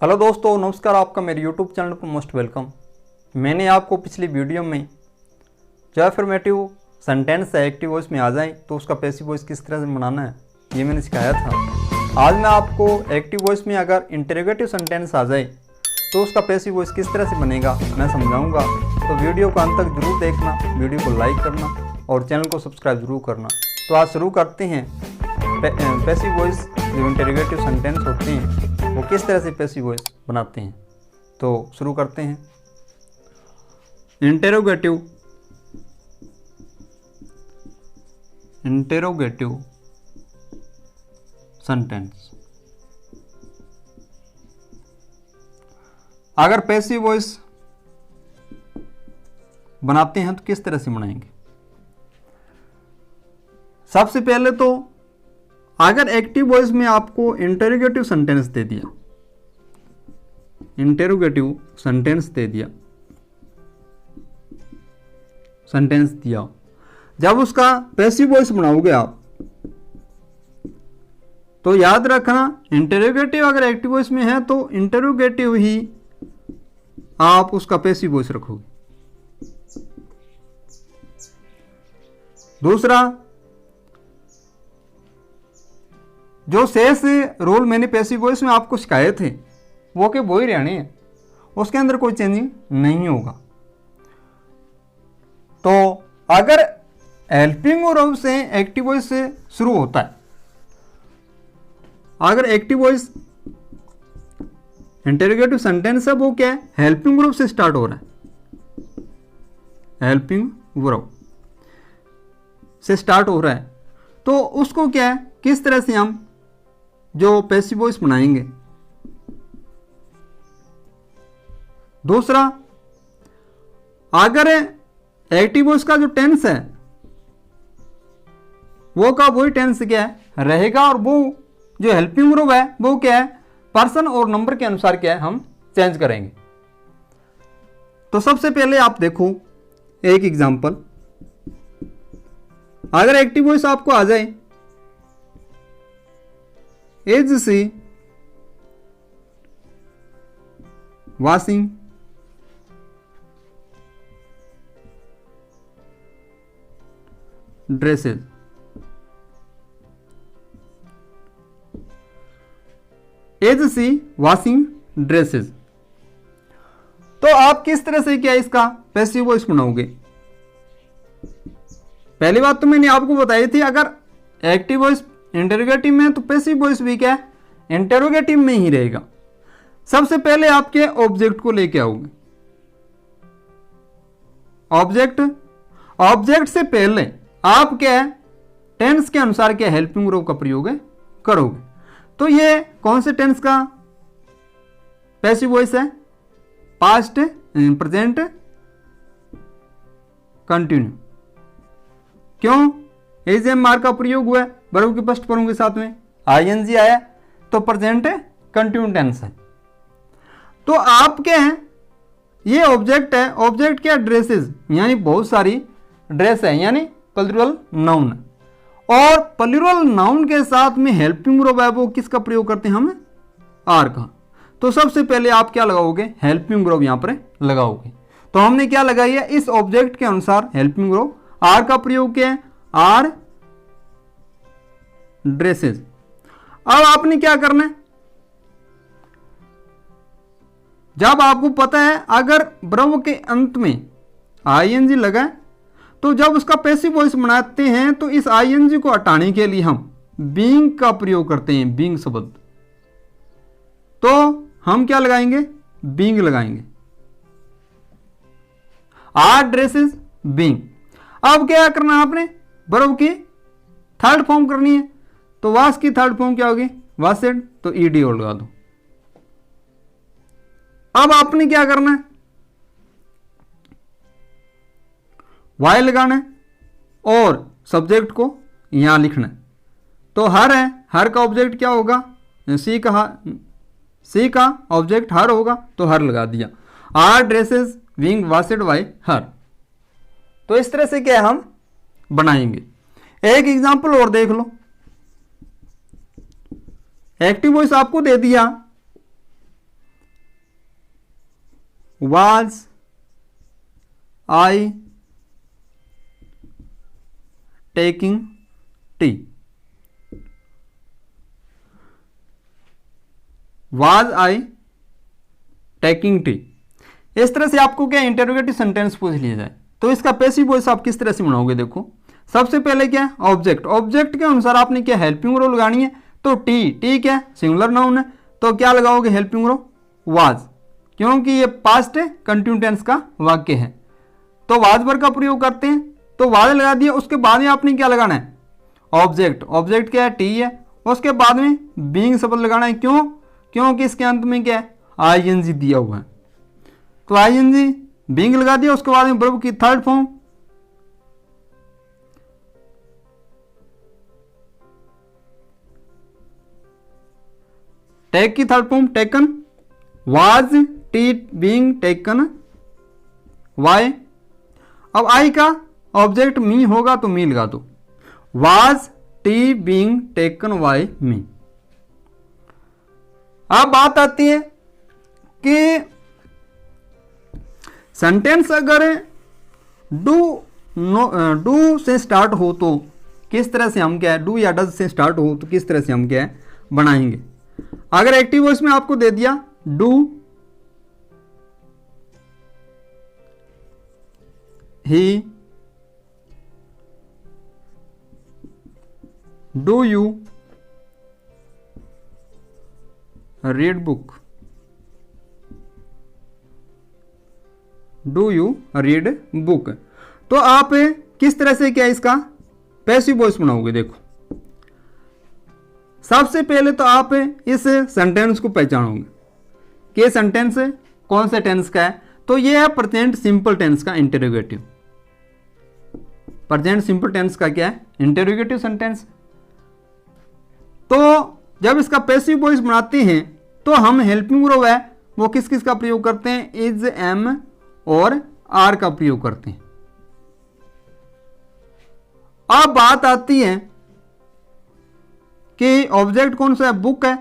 Hello दोस्तों, नमस्कार। आपका मेरे यूट्यूब चैनल पर मोस्ट वेलकम। मैंने आपको पिछली वीडियो में जो अफर्मेटिव सेंटेंस है एक्टिव वॉइस में आ जाए तो उसका पैसिव वॉइस किस तरह से बनाना है ये मैंने सिखाया था। आज मैं आपको एक्टिव वॉइस में अगर इंटरोगेटिव सेंटेंस आ जाए तो उसका पैसिव वॉइस किस तरह से बनेगा मैं समझाऊंगा। तो वीडियो को अंत तक जरूर देखना, वीडियो को लाइक करना और चैनल को सब्सक्राइब जरूर करना। तो आज शुरू करते हैं। पैसिव वॉइस जो इंटरोगेटिव सेंटेंस होते हैं वो किस तरह से पैसिव वॉइस बनाते हैं। तो शुरू करते हैं। इंटरोगेटिव सेंटेंस अगर पैसिव वॉइस बनाते हैं तो किस तरह से बनाएंगे। सबसे पहले तो अगर एक्टिव वॉइस में आपको इंटरोगेटिव सेंटेंस दे दिया, सेंटेंस दिया, जब उसका पैसिव वॉइस बनाओगे आप तो याद रखना इंटरोगेटिव अगर एक्टिव वॉइस में है तो इंटरोगेटिव ही आप उसका पैसिव वॉइस रखोगे। दूसरा, जो शेष रोल मैंने पैसिव वॉइस में आपको सिखाए थे वो के वो ही रहने हैं, उसके अंदर कोई चेंजिंग नहीं होगा। तो अगर हेल्पिंग वर्ब से एक्टिव वॉइस से शुरू होता है, अगर एक्टिव वॉइस इंटरोगेटिव सेंटेंस है वो क्या है, हेल्पिंग वर्ब से स्टार्ट हो रहा है, हेल्पिंग वर्ब से स्टार्ट हो रहा है, तो उसको क्या है, किस तरह से हम जो पैसिव वॉइस बनाएंगे। दूसरा, अगर एक्टिव वॉइस का जो टेंस है वो का वही टेंस क्या है रहेगा, और वो जो हेल्पिंग वर्ब है वो क्या है पर्सन और नंबर के अनुसार क्या है हम चेंज करेंगे। तो सबसे पहले आप देखो एक एग्जांपल। अगर एक्टिव वॉइस आपको आ जाए is she washing dresses, is she washing dresses, तो आप किस तरह से क्या इसका पैसिव वॉइस बनाओगे। पहली बात तो मैंने आपको बताई थी, अगर एक्टिव वॉइस इंटरोगेटिव में तो पैसिव वॉइस भी क्या है इंटरोगेटिव में ही रहेगा। सबसे पहले आपके ऑब्जेक्ट को लेके आओगे। ऑब्जेक्ट से पहले आप क्या है टेंस के अनुसार क्या हेल्पिंग वर्ब का प्रयोग करोगे। तो ये कौन से टेंस का पैसिव वॉइस है, पास्ट, प्रेजेंट, कंटिन्यू। क्यों, एज एम आर का प्रयोग हुआ है वर्ब के फर्स्ट फॉर्म के साथ में, आईएनजी आया तो प्रेजेंट कंटिन्यू टेंस है। तो आप क्या है, ये ऑब्जेक्ट है, ऑब्जेक्ट क्या ड्रेसेस यानी बहुत सारी ड्रेस है यानी प्लूरल नाउन, और प्लूरल नाउन के साथ में हेल्पिंग वर्ब है वो किसका प्रयोग करते हैं हम आर का। तो सबसे पहले आप क्या लगाओगे हेल्पिंग वर्ब यहां पर लगाओगे। तो हमने क्या लगाई है इस ऑब्जेक्ट के अनुसार हेल्पिंग वर्ब आर का प्रयोग किया है, आर ड्रेसेस। अब आपने क्या करना है, जब आपको पता है अगर वर्ब के अंत में आईएनजी लगा है तो जब उसका पैसिव वॉइस बनाते हैं तो इस आईएनजी को हटाने के लिए हम बीइंग का प्रयोग करते हैं, बीइंग शब्द। तो हम क्या लगाएंगे बीइंग लगाएंगे, आर ड्रेसेस बीइंग। अब क्या करना है आपने वर्ब की थर्ड फॉर्म करनी है, तो वास की थर्ड फॉर्म क्या होगी वासेड, तो ईडी और लगा दो। अब आपने क्या करना है वाई लगाना है और सब्जेक्ट को यहां लिखना है। तो हर है, हर का ऑब्जेक्ट क्या होगा सी का ऑब्जेक्ट हर होगा तो हर लगा दिया, आर ड्रेसेस विंग वासेड वाई हर। तो इस तरह से क्या हम बनाएंगे। एक एग्जांपल और देख लो। एक्टिव वॉइस आपको दे दिया was I taking tea, was I taking tea. इस तरह से आपको क्या इंटरोगेटिव सेंटेंस पूछ लिया जाए तो इसका पैसिव वॉइस आप किस तरह से बनाओगे। देखो सबसे पहले क्या है ऑब्जेक्ट, ऑब्जेक्ट के अनुसार आपने क्या हेल्पिंग रो लगानी है, तो टी, टी क्या है सिंगुलर नाउन है, तो क्या लगाओगे हेल्पिंग रो वाज, क्योंकि ये पास्ट कंटिन्यू टेंस का वाक्य है तो वाज वर्ब का प्रयोग करते हैं, तो वाज लगा दिया। उसके बाद में आपने क्या लगाना है ऑब्जेक्ट, ऑब्जेक्ट क्या है टी है, उसके बाद में बीइंग शब्द लगाना है, क्यों, क्योंकि इसके अंत में क्या है आईएनजी दिया हुआ है, तो आईएनजी बीइंग लगा दिया। उसके बाद में वर्ब की थर्ड फॉर्म टेक की third form taken, was tea being taken by. अब आई का ऑब्जेक्ट मी होगा तो मी लगा दो, was tea being taken why me. अब बात आती है कि सेंटेंस अगर डू से स्टार्ट हो तो किस तरह से हम क्या है, डू या डज से स्टार्ट हो तो किस तरह से हम क्या है बनाएंगे। अगर एक्टिव वॉइस में आपको दे दिया do he, do you read book, do you read book, तो आप किस तरह से क्या इसका पैसिव वॉइस बनाओगे। देखो सबसे पहले तो आप इस सेंटेंस को पहचानोगे कि सेंटेंस कौन से टेंस का है, तो ये है प्रेजेंट सिंपल टेंस का इंटरोगेटिव। प्रेजेंट सिंपल टेंस का क्या है इंटरोगेटिव सेंटेंस। तो जब इसका पैसिव वॉइस बनाते हैं तो हम हेल्पिंग वर्ब है वो किस किस का प्रयोग करते हैं, इज, एम और आर का प्रयोग करते हैं। अब बात आती है कि ऑब्जेक्ट कौन सा है, बुक है,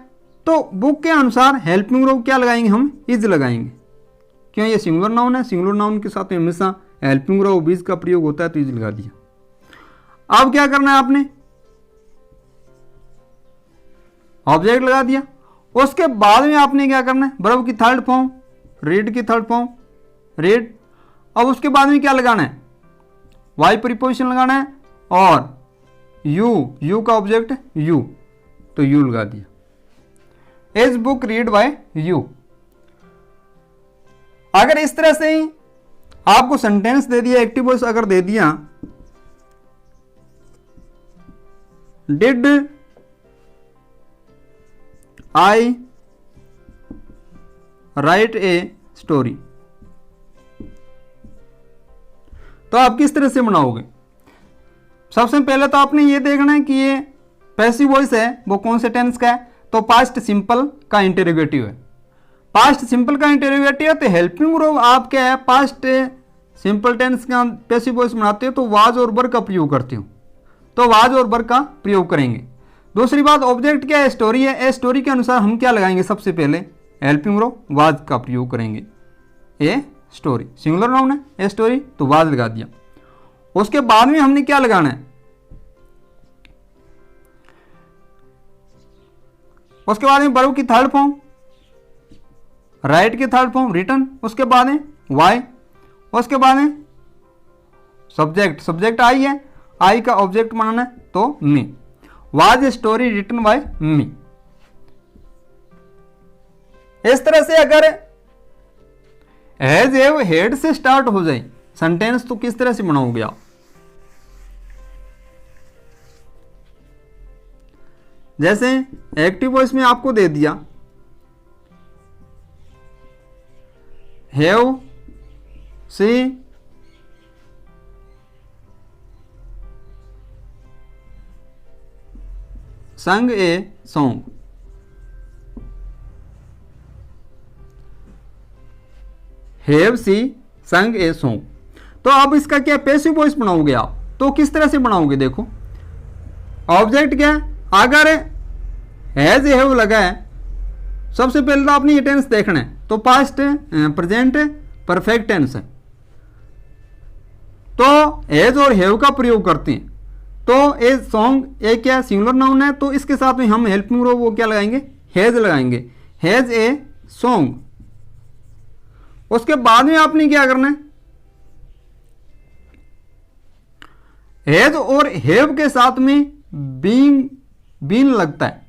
तो बुक के अनुसार हेल्पिंग वर्ब क्या लगाएंगे हम, इज लगाएंगे, क्यों ये सिंगुलर नाउन है, सिंगुलर नाउन के साथ हमेशा हेल्पिंग वर्ब इज का प्रयोग होता है तो इज लगा दिया। अब क्या करना है आपने ऑब्जेक्ट लगा दिया, उसके बाद में आपने क्या करना है वर्ब की थर्ड फॉर्म, रीड की थर्ड फॉर्म रीड। अब उसके बाद में क्या लगाना है वाई प्रीपोजिशन लगाना है और यू का ऑब्जेक्ट यू, तो यू लगा दिया, is book read by you. अगर इस तरह से ही आपको सेंटेंस दे दिया एक्टिव वॉइस अगर दे दिया did I right a story, तो आप किस तरह से बनाओगे। सबसे पहले तो आपने ये देखना है कि ये पैसिव वॉइस है वो कौन से टेंस का है, तो पास्ट सिंपल का इंटरोगेटिव है। पास्ट सिंपल का इंटरोगेटिव है तो हेल्पिंग वर्ब आप क्या है पास्ट सिंपल टेंस का पैसिव वॉइस बनाते हो तो वाज और वर्ब का प्रयोग करते हो, तो वाज और वर्ब का प्रयोग करेंगे। दूसरी बात ऑब्जेक्ट क्या है स्टोरी है, ए स्टोरी के अनुसार हम क्या लगाएंगे सबसे पहले हेल्पिंग वर्ब वाज का प्रयोग करेंगे। ए स्टोरी सिंगुलर नाउन है, ए स्टोरी तो वाज लगा दिया। उसके बाद में हमने क्या लगाना है उसके बाद में वर्ब की थर्ड फॉर्म, राइट की थर्ड फॉर्म रिटन, उसके बाद में वाई, उसके बाद में सब्जेक्ट, सब्जेक्ट आई है, आई का ऑब्जेक्ट बनाना है तो me, was a story written by me. इस तरह से अगर हैज हैव हेड से स्टार्ट हो जाए सेंटेंस तो किस तरह से बनाओगे आप। जैसे एक्टिव वॉइस में आपको दे दिया हैव सी संग ए सॉन्ग, हैव सी संग ए सॉन्ग, तो अब इसका क्या पैसिव वॉइस बनाओगे आप, तो किस तरह से बनाओगे। देखो ऑब्जेक्ट क्या है अगर हैज हैव लगा है सबसे पहले तो आपने ये टेंस देखना है तो पास्ट प्रेजेंट परफेक्ट टेंस है। तो हैज और हैव का प्रयोग करते हैं। तो ए सॉन्ग एक क्या सिंगुलर नाउन है, तो इसके साथ में हम हेल्पिंग वर्ब वो क्या लगाएंगे, हैज लगाएंगे, हैज ए सॉन्ग। उसके बाद में आपने क्या करना है, हैज और हैव के साथ में बीन लगता है,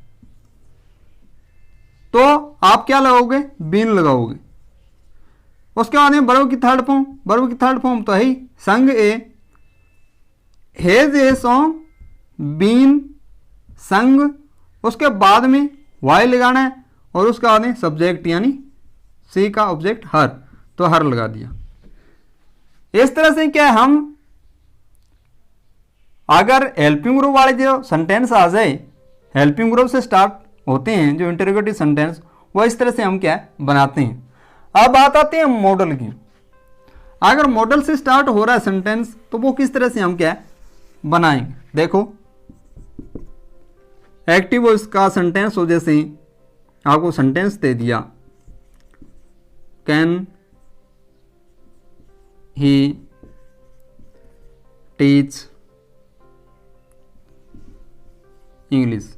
तो आप क्या लगाओगे, बीन लगाओगे। उसके बाद में वर्ब की थर्ड फॉर्म तो है ही संग ए, हैज ए सॉन्ग, बीन, संग। उसके बाद में वाई लगाना है और उसके बाद में सब्जेक्ट यानी सी का ऑब्जेक्ट हर, तो हर लगा दिया। इस तरह से क्या हम अगर हेल्पिंग ग्रुप वाले जो सेंटेंस आ जाए, हेल्पिंग ग्रुप से स्टार्ट होते हैं जो इंटरोगेटिव सेंटेंस, वो इस तरह से हम क्या बनाते हैं। अब बात आती है मॉडल की। अगर मॉडल से स्टार्ट हो रहा है सेंटेंस, तो वो किस तरह से हम क्या बनाएंगे। देखो एक्टिव वॉइस का सेंटेंस हो, जैसे आपको सेंटेंस दे दिया, can he teach English.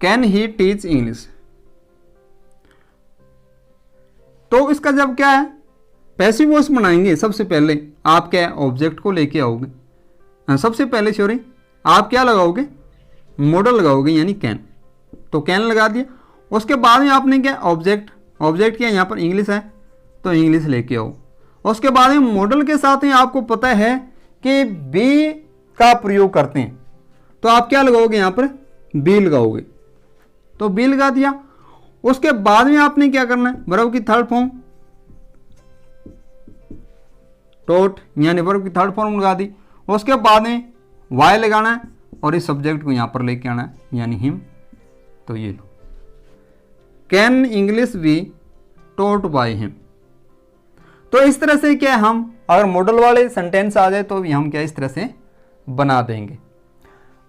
Can he teach English. तो इसका जब क्या है पैसिव वॉइस बनाएंगे, सबसे पहले आप क्या ऑब्जेक्ट को लेके आओगे। सबसे पहले सॉरी आप क्या लगाओगे, मॉडल लगाओगे यानी कैन, तो कैन लगा दिया। उसके बाद में आपने क्या ऑब्जेक्ट क्या यहाँ पर इंग्लिश है, तो इंग्लिश लेके आओ। उसके बाद में मॉडल के साथ में आपको पता है कि बी का प्रयोग करते हैं, तो आप क्या लगाओगे यहाँ पर, बी लगाओगे, तो बी लगा दिया। उसके बाद में आपने क्या करना है, वर्ब की थर्ड फॉर्म टोट यानी वर्ब की थर्ड फॉर्म लगा दी। उसके बाद में वाई लगाना है और इस सब्जेक्ट को यहां पर लेके आना है यानी हिम, तो ये लो, can English be taught by him. तो इस तरह से क्या हम अगर मॉडल वाले सेंटेंस आ जाए तो भी हम क्या इस तरह से बना देंगे।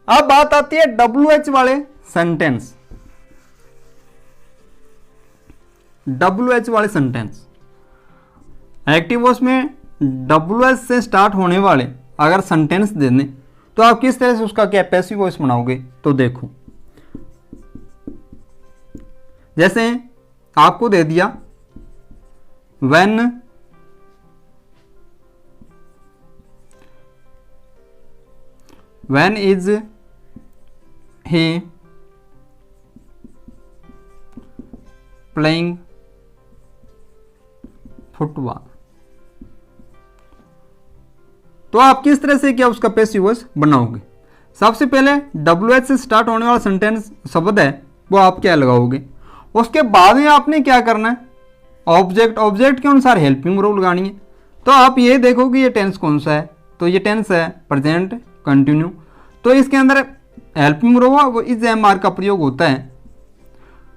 अब बात आती है WH वाले सेंटेंस। WH वाले सेंटेंस एक्टिव वॉइस में WH से स्टार्ट होने वाले अगर सेंटेंस दे दें, तो आप किस तरह से उसका क्या पैसिव वॉइस बनाओगे। तो देखो जैसे आपको दे दिया when is he playing football. तो आप किस तरह से क्या उसका पैसिव वॉइस बनाओगे। सबसे पहले WH से स्टार्ट होने वाला सेंटेंस शब्द है वो आप क्या लगाओगे। उसके बाद में आपने क्या करना है, ऑब्जेक्ट के अनुसार हेल्पिंग वर्ब लगानी है। तो आप ये देखोगे ये टेंस कौन सा है, तो ये टेंस है प्रेजेंट कंटिन्यू, तो इसके अंदर हेल्पिंग वर्ब वो इज एम का प्रयोग होता है।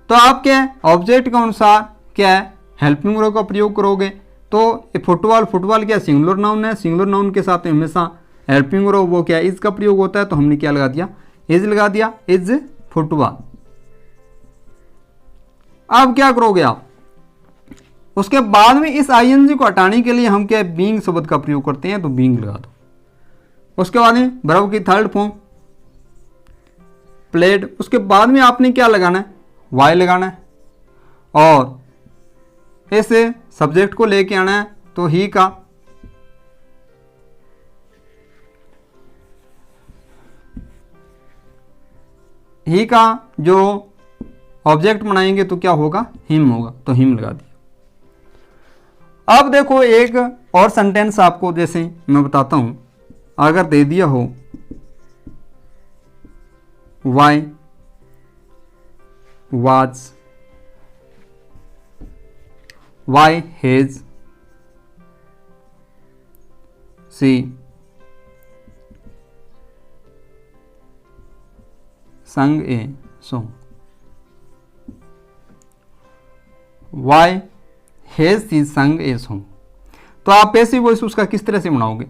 तो आप क्या ऑब्जेक्ट के अनुसार क्या है हेल्पिंग वर्ब का प्रयोग करोगे। तो फुटबॉल क्या सिंगुलर नाउन है, सिंगुलर नाउन के साथ हमेशा हेल्पिंग वर्ब वो क्या इज का प्रयोग होता है, तो हमने क्या लगा दिया, इज लगा दिया, इज फुटबॉल। अब क्या करोगे आप, उसके बाद में इस आईएनजी को हटाने के लिए हम क्या बीइंग शब्द का प्रयोग करते हैं, तो बीइंग लगा दो। उसके बाद में वर्ब की थर्ड फॉर्म प्लेड। उसके बाद में आपने क्या लगाना है, वाई लगाना है और ऐसे सब्जेक्ट को लेके आना है, तो ही का जो ऑब्जेक्ट बनाएंगे तो क्या होगा, हिम होगा, तो हिम लगा दिया। अब देखो एक और सेंटेंस आपको जैसे मैं बताता हूं, अगर दे दिया हो why was, why has C संग a song, why has C संग ए सॉन्ग। तो आप पैसिव वॉइस उसका किस तरह से बनाओगे,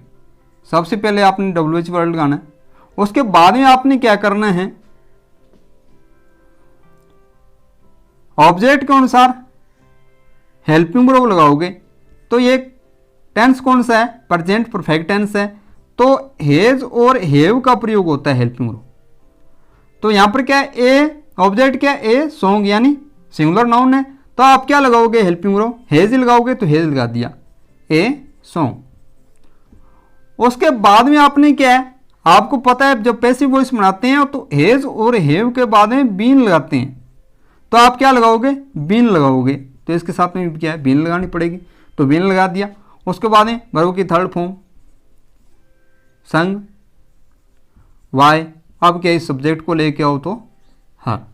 सबसे पहले आपने WH वर्ड लगाना है। उसके बाद में आपने क्या करना है, ऑब्जेक्ट के अनुसार हेल्पिंग वर्ब लगाओगे तो ये टेंस कौन सा है, प्रेजेंट परफेक्ट टेंस है, तो हैज और हैव का प्रयोग होता है हेल्पिंग वर्ब। तो यहां पर क्या है, ए ऑब्जेक्ट क्या है, ए सॉन्ग यानी सिंगुलर नाउन है, तो आप क्या लगाओगे हेल्पिंग वर्ब, हैज लगाओगे तो हैज लगा दिया, ए सॉन्ग। उसके बाद में आपने क्या है, आपको पता है जब पैसिव वॉइस बनाते हैं तो हैज और हैव के बाद में बीन लगाते हैं, तो आप क्या लगाओगे, बीन लगाओगे, तो इसके साथ में क्या है, बीन लगानी पड़ेगी, तो बीन लगा दिया। उसके बाद में वर्ब की थर्ड फॉर्म संग वाई, अब क्या इस सब्जेक्ट को लेके आओ तो हाँ।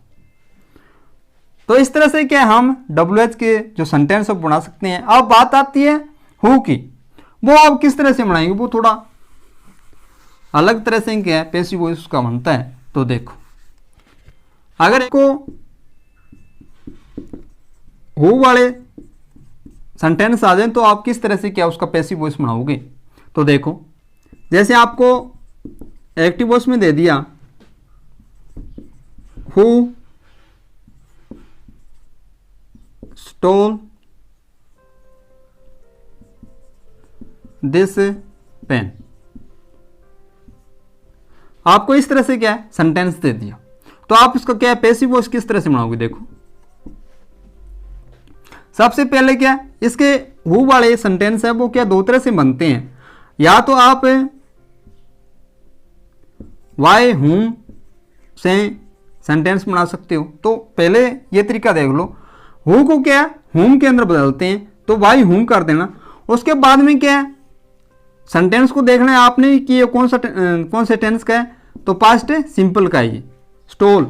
तो इस तरह से क्या हम WH के जो सेंटेंस बना सकते हैं। अब बात आती है हु की, वो अब किस तरह से बनाएंगे, वो थोड़ा अलग तरह से क्या है पैसिव वॉइस उसका बनता है। तो देखो अगर इसको हु वाले सेंटेंस आ जाए तो आप किस तरह से क्या उसका पैसिव वॉइस बनाओगे। तो देखो जैसे आपको एक्टिव वॉइस में दे दिया हु स्टोल दिस पेन, आपको इस तरह से क्या है सेंटेंस दे दिया, तो आप इसका क्या है पैसिव वॉइस किस तरह से बनाओगे। देखो सबसे पहले क्या इसके हु वाले सेंटेंस है वो क्या दो तरह से बनते हैं, या तो आप वाई हुम से सेंटेंस बना सकते हो। तो पहले ये तरीका देख लो, हु को क्या हुम के अंदर बदलते हैं तो वाई हुम कर देना। उसके बाद में क्या है सेंटेंस को देखना है आपने कि ये कौन से टेंस का है, तो पास्ट सिंपल का है ये स्टोल,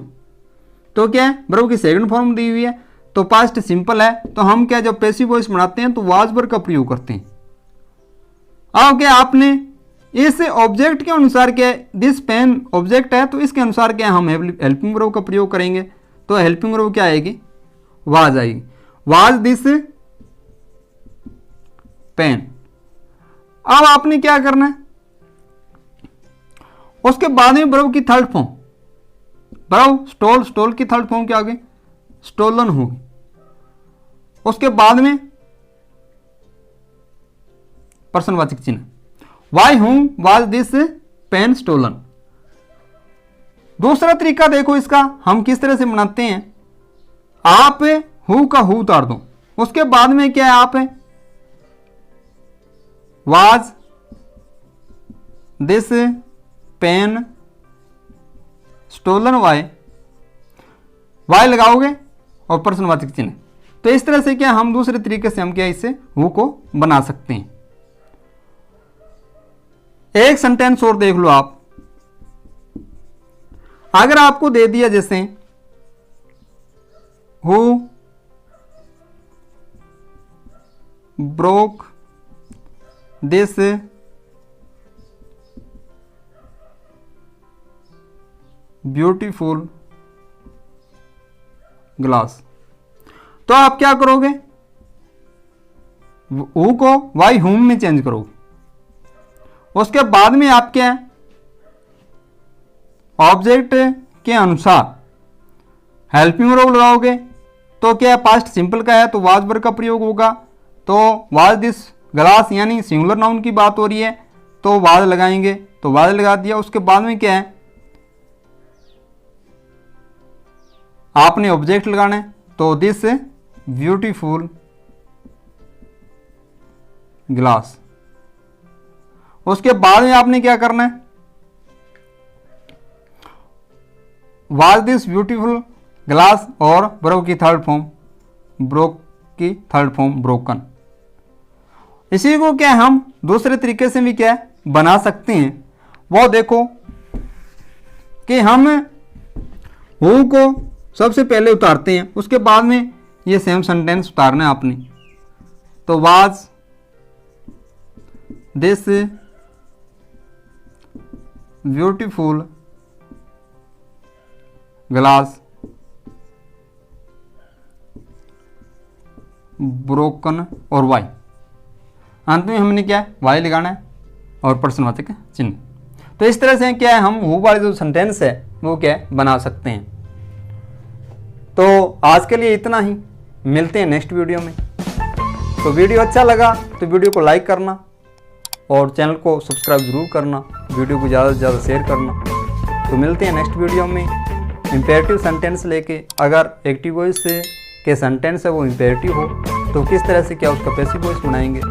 तो क्या है वर्ब की सेकंड फॉर्म दी हुई है, तो पास्ट सिंपल है, तो हम क्या जब पैसिव वॉइस बनाते हैं तो वाज वर्ब का प्रयोग करते हैं। अब क्या आपने इस ऑब्जेक्ट के अनुसार क्या दिस पेन ऑब्जेक्ट है तो इसके अनुसार क्या हम हेल्पिंग वर्ब का प्रयोग करेंगे, तो हेल्पिंग वर्ब क्या आएगी, वाज आएगी, वाज दिस पेन। अब आपने क्या करना है, उसके बाद में वर्ब की third form verb stole, stole की थर्ड फॉर्म क्या होगी, स्टोलन होगी। उसके बाद में पर्सनवाचक चिन्ह, वाई हुम वाज दिस पेन स्टोलन। दूसरा तरीका देखो इसका हम किस तरह से बनाते हैं, आप हु का हु उतार दो, उसके बाद में क्या है आप was this pen stolen by, by लगाओगे और पर्सनवाचक चिन्ह। तो इस तरह से क्या हम दूसरे तरीके से हम क्या इससे हु को बना सकते हैं। एक सेंटेंस और देख लो आप, अगर आपको दे दिया जैसे who broke this beautiful glass, तो आप क्या करोगे, हु को वाई हुम में चेंज करोगे। उसके बाद में आप क्या ऑब्जेक्ट के अनुसार हेल्पिंग वर्ब लगाओगे, तो क्या पास्ट सिंपल का है तो वाज वर्ब का प्रयोग होगा, तो वाज दिस ग्लास यानी सिंगुलर नाउन की बात हो रही है तो वाज लगाएंगे, तो वाज लगा दिया। उसके बाद में क्या है आपने ऑब्जेक्ट लगाना है, तो दिस ब्यूटीफुल ग्लास। उसके बाद में आपने क्या करना है, वाज दिस ब्यूटीफुल ग्लास और ब्रोक की थर्ड फॉर्म ब्रोक की थर्ड फॉर्म ब्रोकन। इसी को क्या हम दूसरे तरीके से भी क्या बना सकते हैं, वो देखो कि हम हु को सबसे पहले उतारते हैं, उसके बाद में ये सेम सेंटेंस उतारना है आपने, तो was this beautiful glass broken और वाई, अंत में हमने क्या वाई लगाना है और प्रश्नवाचक चिन्ह। तो इस तरह से क्या है हम हु वाले जो सेंटेंस है वो क्या बना सकते हैं। तो आज के लिए इतना ही, मिलते हैं नेक्स्ट वीडियो में। तो वीडियो अच्छा लगा तो वीडियो को लाइक करना और चैनल को सब्सक्राइब जरूर करना, वीडियो को ज़्यादा से ज़्यादा शेयर करना। तो मिलते हैं नेक्स्ट वीडियो में इम्पेरेटिव सेंटेंस लेके। अगर एक्टिव वॉइस से के सेंटेंस है वो इम्पेरेटिव हो तो किस तरह से क्या उसका पैसिव वॉइस बनाएंगे।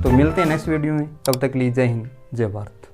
तो मिलते हैं नेक्स्ट वीडियो में, तब तक के लिए जय हिंद, जय भारत।